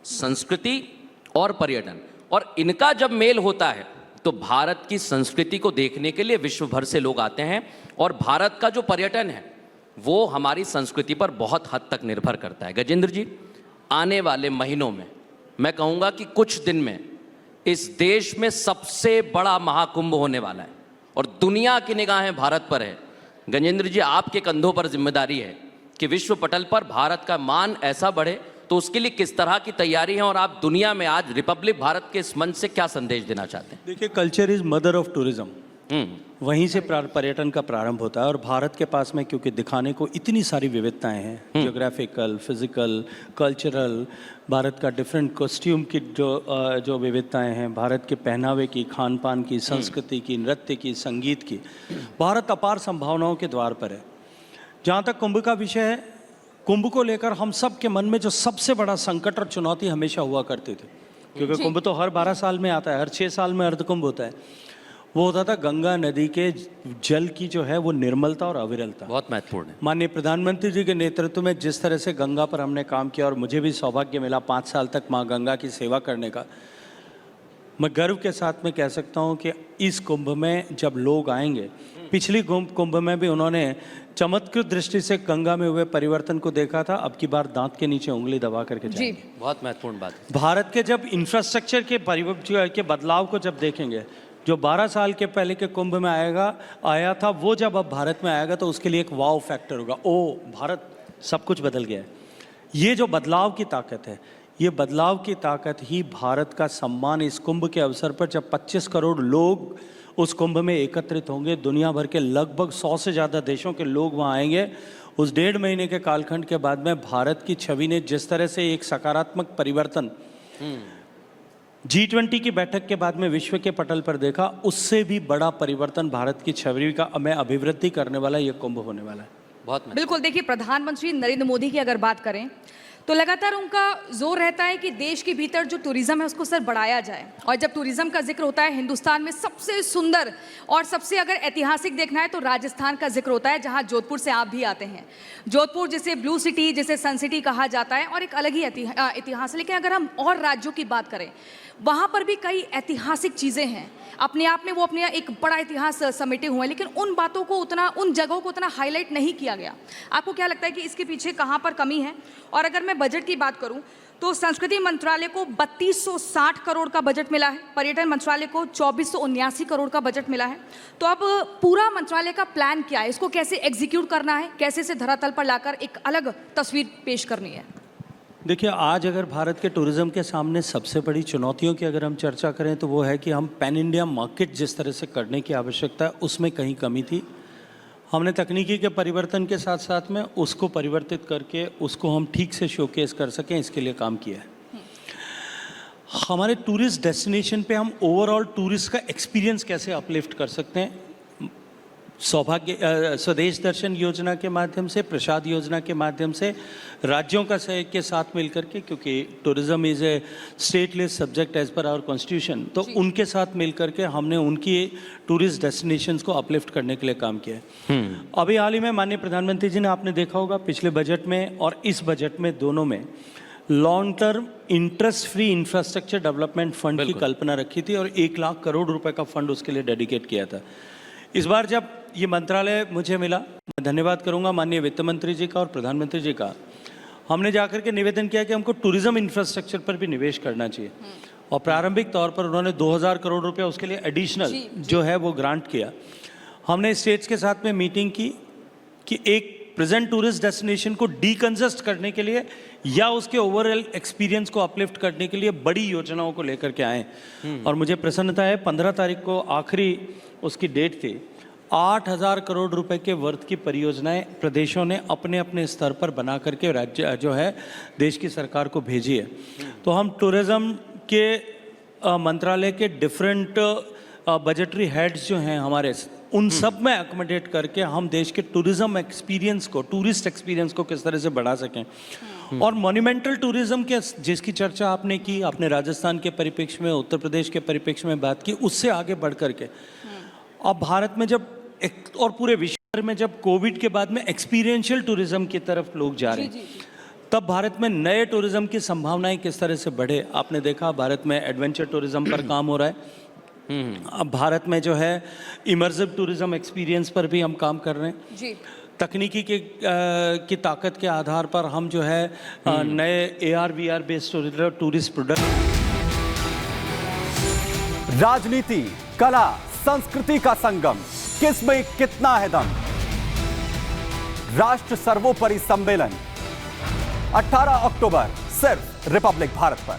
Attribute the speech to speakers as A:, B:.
A: संस्कृति और पर्यटन, और इनका जब मेल होता है तो भारत की संस्कृति को देखने के लिए विश्व भर से लोग आते हैं। और भारत का जो पर्यटन है वो हमारी संस्कृति पर बहुत हद तक निर्भर करता है। गजेंद्र जी, आने वाले महीनों में मैं कहूँगा कि कुछ दिन में इस देश में सबसे बड़ा महाकुंभ होने वाला है और दुनिया की निगाहें भारत पर है। गजेंद्र जी, आपके कंधों पर जिम्मेदारी है कि विश्व पटल पर भारत का मान ऐसा बढ़े, तो उसके लिए किस तरह की तैयारी है और आप दुनिया में आज रिपब्लिक भारत के इस मंच से क्या संदेश देना चाहते हैं?
B: देखिए, culture is mother of tourism. वहीं से पर्यटन का प्रारंभ होता है और भारत के पास में क्योंकि दिखाने को इतनी सारी विविधताएं हैं, ज्योग्राफिकल, फिजिकल, कल्चरल, भारत का डिफरेंट कॉस्ट्यूम की जो विविधताएं हैं, भारत के पहनावे की, खान पान की, संस्कृति की, नृत्य की, संगीत की, भारत अपार संभावनाओं के द्वार पर है। जहाँ तक कुंभ का विषय है, कुंभ को लेकर हम सब के मन में जो सबसे बड़ा संकट और चुनौती हमेशा हुआ करती थी, क्योंकि कुंभ तो हर 12 साल में आता है, हर 6 साल में अर्धकुंभ होता है, वो होता था गंगा नदी के जल की जो है वो निर्मलता और अविरलता।
A: बहुत महत्वपूर्ण है।
B: माननीय प्रधानमंत्री जी के नेतृत्व में जिस तरह से गंगा पर हमने काम किया और मुझे भी सौभाग्य मिला 5 साल तक माँ गंगा की सेवा करने का, मैं गर्व के साथ में कह सकता हूँ कि इस कुंभ में जब लोग आएंगे, पिछली कुंभ में भी उन्होंने चमत्कृत दृष्टि से गंगा में हुए परिवर्तन को देखा था, अब की बार दांत के नीचे उंगली दबा करके जाएंगे।
A: बहुत महत्वपूर्ण बात है।
B: भारत के जब इंफ्रास्ट्रक्चर के बदलाव को जब देखेंगे, जो 12 साल के पहले के कुंभ में आया था, वो जब अब भारत में आएगा तो उसके लिए एक वाव फैक्टर होगा। ओ भारत, सब कुछ बदल गया है। ये जो बदलाव की ताकत है, ये बदलाव की ताकत ही भारत का सम्मान इस कुंभ के अवसर पर जब 25 करोड़ लोग उस कुंभ में एकत्रित होंगे, दुनिया भर के लगभग 100 से ज़्यादा देशों के लोग वहाँ आएंगे, उस 1.5 महीने के कालखंड के बाद में भारत की छवि ने जिस तरह से एक सकारात्मक परिवर्तन G20 की बैठक के बाद में विश्व के पटल पर देखा, उससे भी बड़ा परिवर्तन भारत की छवि का में अभिवृद्धि करने वाला ये कुंभ होने वाला है।
C: बहुत बिल्कुल। देखिए, प्रधानमंत्री नरेंद्र मोदी की अगर बात करें तो लगातार उनका जोर रहता है कि देश के भीतर जो टूरिज्म है उसको सर बढ़ाया जाए। और जब टूरिज्म का जिक्र होता है, हिंदुस्तान में सबसे सुंदर और सबसे अगर ऐतिहासिक देखना है तो राजस्थान का जिक्र होता है, जहां जोधपुर से आप भी आते हैं। जोधपुर जिसे ब्लू सिटी, जिसे सन सिटी कहा जाता है, और एक अलग ही इतिहास है। लेकिन अगर हम और राज्यों की बात करें, वहाँ पर भी कई ऐतिहासिक चीज़ें हैं, अपने आप में वो अपने एक बड़ा इतिहास समेटे हुए हैं, लेकिन उन बातों को उन जगहों को उतना हाईलाइट नहीं किया गया। आपको क्या लगता है कि इसके पीछे कहाँ पर कमी है? और अगर मैं बजट की बात करूं तो संस्कृति मंत्रालय को 3260 करोड़ का बजट मिला है, पर्यटन मंत्रालय को 2479 करोड़ का बजट मिला है। तो अब पूरा मंत्रालय का प्लान क्या है? इसको कैसे एग्जीक्यूट करना है, कैसे से धरातल पर लाकर एक अलग तस्वीर पेश करनी है?
B: देखिए, आज अगर भारत के टूरिज्म के सामने सबसे बड़ी चुनौतियों की अगर हम चर्चा करें तो वो है कि हम पैन इंडिया मार्केट जिस तरह से करने की आवश्यकता है, उसमें कहीं कमी थी। हमने तकनीकी के परिवर्तन के साथ साथ में उसको परिवर्तित करके उसको हम ठीक से शोकेस कर सकें, इसके लिए काम किया है। हमारे टूरिस्ट डेस्टिनेशन पे हम ओवरऑल टूरिस्ट का एक्सपीरियंस कैसे अपलिफ्ट कर सकते हैं? स्वदेश दर्शन योजना के माध्यम से, प्रसाद योजना के माध्यम से, राज्यों का सहयोग के साथ मिलकर के, क्योंकि tourism is a state list subject as per our constitution, तो उनके साथ मिलकर के हमने उनकी टूरिस्ट डेस्टिनेशंस को अपलिफ्ट करने के लिए काम किया है। अभी हाल ही में माननीय प्रधानमंत्री जी ने, आपने देखा होगा, पिछले बजट में और इस बजट में दोनों में long term interest free infrastructure development fund की कल्पना रखी थी और 1 लाख करोड़ रुपए का फंड उसके लिए डेडिकेट किया था। इस बार जब ये मंत्रालय मुझे मिला, मैं धन्यवाद करूंगा माननीय वित्त मंत्री जी का और प्रधानमंत्री जी का, हमने जाकर के निवेदन किया कि हमको टूरिज्म इंफ्रास्ट्रक्चर पर भी निवेश करना चाहिए। और प्रारंभिक तौर पर उन्होंने 2000 करोड़ रुपया उसके लिए एडिशनल जो है वो ग्रांट किया। हमने स्टेट्स के साथ में मीटिंग की कि एक प्रेजेंट टूरिस्ट डेस्टिनेशन को डीकंजस्ट करने के लिए या उसके ओवरऑल एक्सपीरियंस को अपलिफ्ट करने के लिए बड़ी योजनाओं को लेकर के आए। और मुझे प्रसन्नता है, 15 तारीख को आखिरी उसकी डेट थी। 8000 करोड़ रुपए के वर्थ की परियोजनाएं प्रदेशों ने अपने अपने स्तर पर बना करके राज्य जो है देश की सरकार को भेजी है। तो हम टूरिज्म के मंत्रालय के डिफरेंट बजटरी हेड्स जो हैं हमारे, उन सब में अकोमोडेट करके हम देश के टूरिज्म एक्सपीरियंस को, टूरिस्ट एक्सपीरियंस को किस तरह से बढ़ा सकें। और मॉन्यूमेंटल टूरिज्म के जिसकी चर्चा आपने की, आपने राजस्थान के परिप्रेक्ष्य में, उत्तर प्रदेश के परिप्रेक्ष्य में बात की, उससे आगे बढ़ करके अब भारत में जब और पूरे विश्व में जब कोविड के बाद में एक्सपीरियंशियल टूरिज्म की तरफ लोग जा रहे हैं, तब भारत में नए टूरिज्म की संभावनाएं किस तरह से बढ़े। आपने देखा भारत में एडवेंचर टूरिज्म पर काम हो रहा है। अब भारत में जो है इमर्सिव टूरिज्म एक्सपीरियंस पर भी हम काम कर रहे हैं।
C: जी
B: तकनीकी की ताकत के आधार पर हम जो है नए AR VR based tourist product.
D: राजनीति, कला, संस्कृति का संगम, किसमें कितना है दम। राष्ट्र सर्वोपरि सम्मेलन 18 अक्टूबर सिर्फ रिपब्लिक भारत पर।